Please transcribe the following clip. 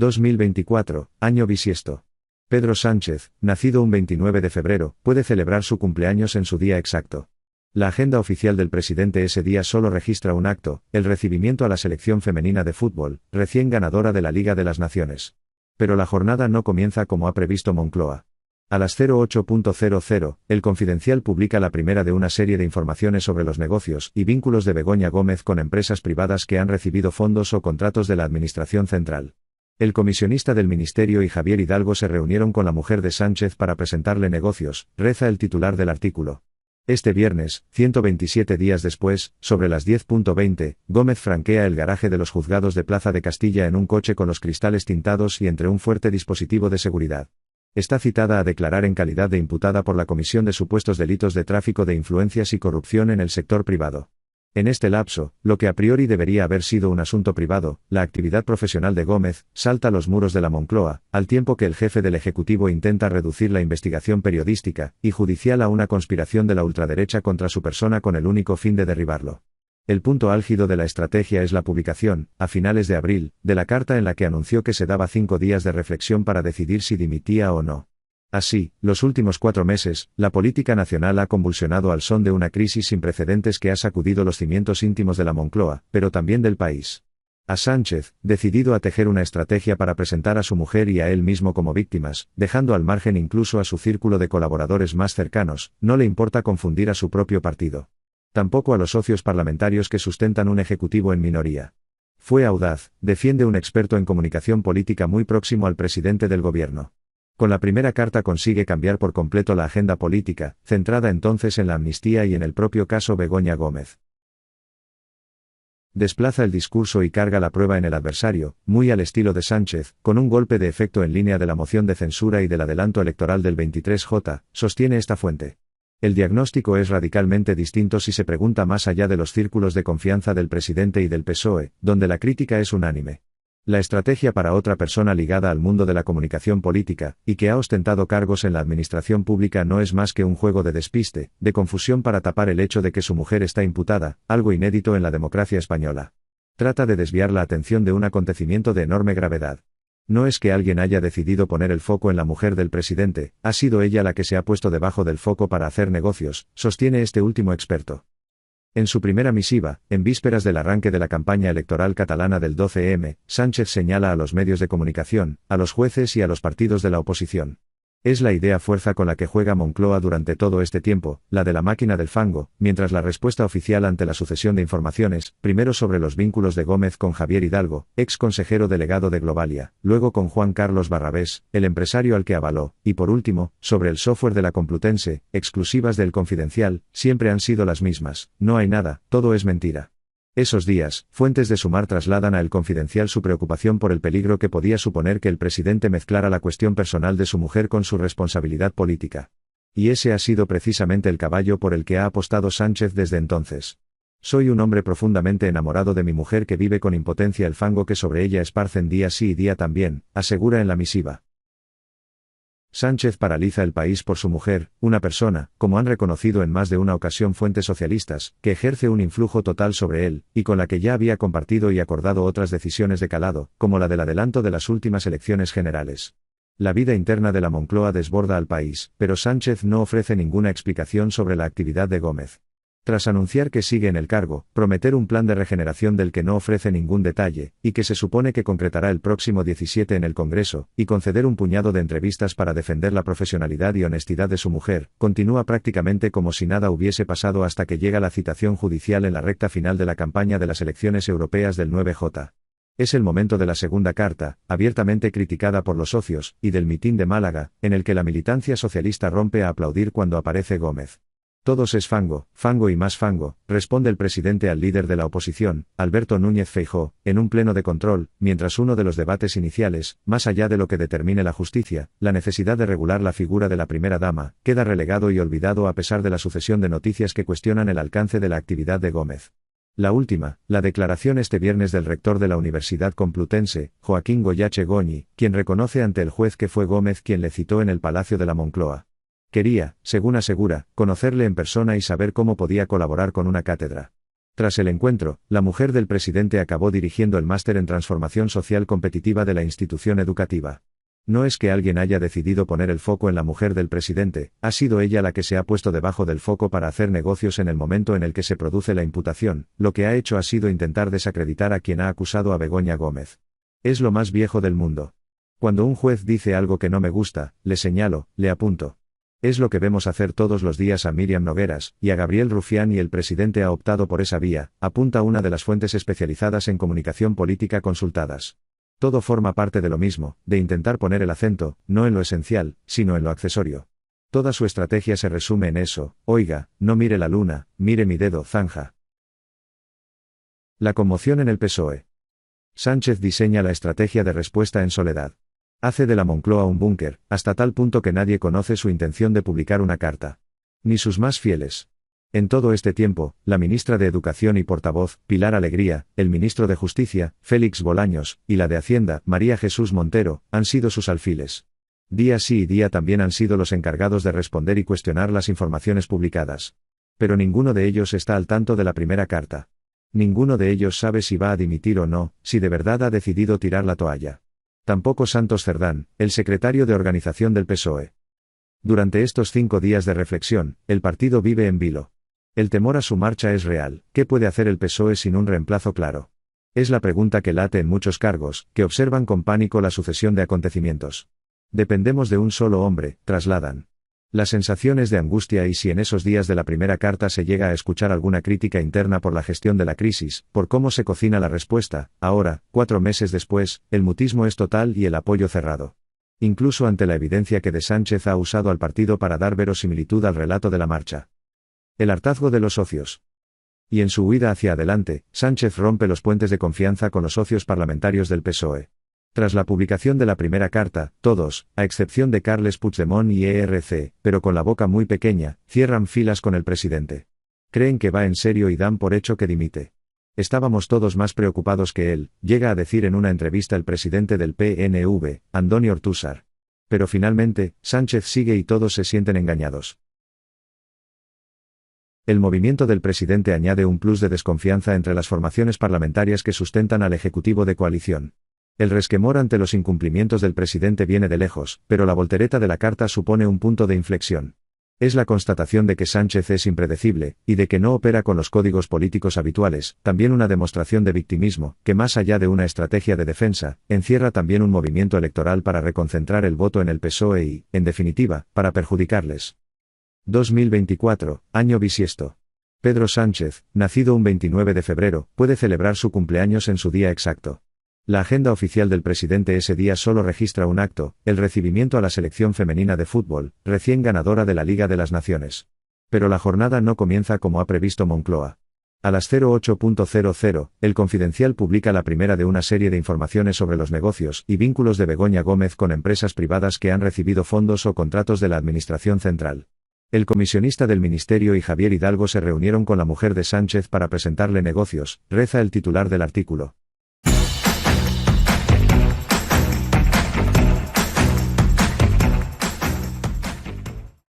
2024, año bisiesto. Pedro Sánchez, nacido un 29 de febrero, puede celebrar su cumpleaños en su día exacto. La agenda oficial del presidente ese día solo registra un acto, el recibimiento a la selección femenina de fútbol, recién ganadora de la Liga de las Naciones. Pero la jornada no comienza como ha previsto Moncloa. A las 08:00, El Confidencial publica la primera de una serie de informaciones sobre los negocios y vínculos de Begoña Gómez con empresas privadas que han recibido fondos o contratos de la Administración Central. El comisionista del Ministerio y Javier Hidalgo se reunieron con la mujer de Sánchez para presentarle negocios, reza el titular del artículo. Este viernes, 127 días después, sobre las 10:20, Gómez franquea el garaje de los juzgados de Plaza de Castilla en un coche con los cristales tintados y entre un fuerte dispositivo de seguridad. Está citada a declarar en calidad de imputada por la comisión de supuestos delitos de tráfico de influencias y corrupción en el sector privado. En este lapso, lo que a priori debería haber sido un asunto privado, la actividad profesional de Gómez, salta a los muros de la Moncloa, al tiempo que el jefe del Ejecutivo intenta reducir la investigación periodística y judicial a una conspiración de la ultraderecha contra su persona con el único fin de derribarlo. El punto álgido de la estrategia es la publicación, a finales de abril, de la carta en la que anunció que se daba 5 días de reflexión para decidir si dimitía o no. Así, los últimos 4 meses, la política nacional ha convulsionado al son de una crisis sin precedentes que ha sacudido los cimientos íntimos de la Moncloa, pero también del país. A Sánchez, decidido a tejer una estrategia para presentar a su mujer y a él mismo como víctimas, dejando al margen incluso a su círculo de colaboradores más cercanos, no le importa confundir a su propio partido. Tampoco a los socios parlamentarios que sustentan un ejecutivo en minoría. Fue audaz, defiende un experto en comunicación política muy próximo al presidente del gobierno. Con la primera carta consigue cambiar por completo la agenda política, centrada entonces en la amnistía y en el propio caso Begoña Gómez. Desplaza el discurso y carga la prueba en el adversario, muy al estilo de Sánchez, con un golpe de efecto en línea de la moción de censura y del adelanto electoral del 23J, sostiene esta fuente. El diagnóstico es radicalmente distinto si se pregunta más allá de los círculos de confianza del presidente y del PSOE, donde la crítica es unánime. La estrategia para otra persona ligada al mundo de la comunicación política, y que ha ostentado cargos en la administración pública no es más que un juego de despiste, de confusión para tapar el hecho de que su mujer está imputada, algo inédito en la democracia española. Trata de desviar la atención de un acontecimiento de enorme gravedad. No es que alguien haya decidido poner el foco en la mujer del presidente, ha sido ella la que se ha puesto debajo del foco para hacer negocios, sostiene este último experto. En su primera misiva, en vísperas del arranque de la campaña electoral catalana del 12M, Sánchez señala a los medios de comunicación, a los jueces y a los partidos de la oposición. Es la idea fuerza con la que juega Moncloa durante todo este tiempo, la de la máquina del fango, mientras la respuesta oficial ante la sucesión de informaciones, primero sobre los vínculos de Gómez con Javier Hidalgo, ex consejero delegado de Globalia, luego con Juan Carlos Barrabés, el empresario al que avaló, y por último, sobre el software de la Complutense, exclusivas del Confidencial, siempre han sido las mismas, no hay nada, todo es mentira. Esos días, fuentes de Sumar trasladan a El Confidencial su preocupación por el peligro que podía suponer que el presidente mezclara la cuestión personal de su mujer con su responsabilidad política. Y ese ha sido precisamente el caballo por el que ha apostado Sánchez desde entonces. Soy un hombre profundamente enamorado de mi mujer que vive con impotencia el fango que sobre ella esparcen día sí y día también, asegura en la misiva. Sánchez paraliza el país por su mujer, una persona, como han reconocido en más de una ocasión fuentes socialistas, que ejerce un influjo total sobre él, y con la que ya había compartido y acordado otras decisiones de calado, como la del adelanto de las últimas elecciones generales. La vida interna de la Moncloa desborda al país, pero Sánchez no ofrece ninguna explicación sobre la actividad de Gómez. Tras anunciar que sigue en el cargo, prometer un plan de regeneración del que no ofrece ningún detalle, y que se supone que concretará el próximo 17 en el Congreso, y conceder un puñado de entrevistas para defender la profesionalidad y honestidad de su mujer, continúa prácticamente como si nada hubiese pasado hasta que llega la citación judicial en la recta final de la campaña de las elecciones europeas del 9J. Es el momento de la segunda carta, abiertamente criticada por los socios, y del mitin de Málaga, en el que la militancia socialista rompe a aplaudir cuando aparece Gómez. Todos es fango, fango y más fango, responde el presidente al líder de la oposición, Alberto Núñez Feijóo, en un pleno de control, mientras uno de los debates iniciales, más allá de lo que determine la justicia, la necesidad de regular la figura de la primera dama, queda relegado y olvidado a pesar de la sucesión de noticias que cuestionan el alcance de la actividad de Gómez. La última, la declaración este viernes del rector de la Universidad Complutense, Joaquín Goyache Goñi, quien reconoce ante el juez que fue Gómez quien le citó en el Palacio de la Moncloa. Quería, según asegura, conocerle en persona y saber cómo podía colaborar con una cátedra. Tras el encuentro, la mujer del presidente acabó dirigiendo el máster en transformación social competitiva de la institución educativa. No es que alguien haya decidido poner el foco en la mujer del presidente, ha sido ella la que se ha puesto debajo del foco para hacer negocios en el momento en el que se produce la imputación, lo que ha hecho ha sido intentar desacreditar a quien ha acusado a Begoña Gómez. Es lo más viejo del mundo. Cuando un juez dice algo que no me gusta, le señalo, le apunto. Es lo que vemos hacer todos los días a Míriam Nogueras, y a Gabriel Rufián, y el presidente ha optado por esa vía, apunta una de las fuentes especializadas en comunicación política consultadas. Todo forma parte de lo mismo, de intentar poner el acento, no en lo esencial, sino en lo accesorio. Toda su estrategia se resume en eso: oiga, no mire la luna, mire mi dedo, zanja. La conmoción en el PSOE. Sánchez diseña la estrategia de respuesta en soledad. Hace de la Moncloa un búnker, hasta tal punto que nadie conoce su intención de publicar una carta. Ni sus más fieles. En todo este tiempo, la ministra de Educación y portavoz, Pilar Alegría, el ministro de Justicia, Félix Bolaños, y la de Hacienda, María Jesús Montero, han sido sus alfiles. Día sí y día también han sido los encargados de responder y cuestionar las informaciones publicadas. Pero ninguno de ellos está al tanto de la primera carta. Ninguno de ellos sabe si va a dimitir o no, si de verdad ha decidido tirar la toalla. Tampoco Santos Cerdán, el secretario de organización del PSOE. Durante estos 5 días de reflexión, el partido vive en vilo. El temor a su marcha es real. ¿Qué puede hacer el PSOE sin un reemplazo claro? Es la pregunta que late en muchos cargos, que observan con pánico la sucesión de acontecimientos. Dependemos de un solo hombre, trasladan. La sensación es de angustia, y si en esos días de la primera carta se llega a escuchar alguna crítica interna por la gestión de la crisis, por cómo se cocina la respuesta, ahora, 4 meses después, el mutismo es total y el apoyo cerrado. Incluso ante la evidencia que de Sánchez ha usado al partido para dar verosimilitud al relato de la marcha. El hartazgo de los socios. Y en su huida hacia adelante, Sánchez rompe los puentes de confianza con los socios parlamentarios del PSOE. Tras la publicación de la primera carta, todos, a excepción de Carles Puigdemont y ERC, pero con la boca muy pequeña, cierran filas con el presidente. Creen que va en serio y dan por hecho que dimite. Estábamos todos más preocupados que él, llega a decir en una entrevista el presidente del PNV, Andoni Ortúzar. Pero finalmente, Sánchez sigue y todos se sienten engañados. El movimiento del presidente añade un plus de desconfianza entre las formaciones parlamentarias que sustentan al Ejecutivo de coalición. El resquemor ante los incumplimientos del presidente viene de lejos, pero la voltereta de la carta supone un punto de inflexión. Es la constatación de que Sánchez es impredecible, y de que no opera con los códigos políticos habituales, también una demostración de victimismo, que más allá de una estrategia de defensa, encierra también un movimiento electoral para reconcentrar el voto en el PSOE y, en definitiva, para perjudicarles. 2024, año bisiesto. Pedro Sánchez, nacido un 29 de febrero, puede celebrar su cumpleaños en su día exacto. La agenda oficial del presidente ese día solo registra un acto: el recibimiento a la selección femenina de fútbol, recién ganadora de la Liga de las Naciones. Pero la jornada no comienza como ha previsto Moncloa. A las 08:00, El Confidencial publica la primera de una serie de informaciones sobre los negocios y vínculos de Begoña Gómez con empresas privadas que han recibido fondos o contratos de la Administración Central. El comisionista del ministerio y Javier Hidalgo se reunieron con la mujer de Sánchez para presentarle negocios, reza el titular del artículo.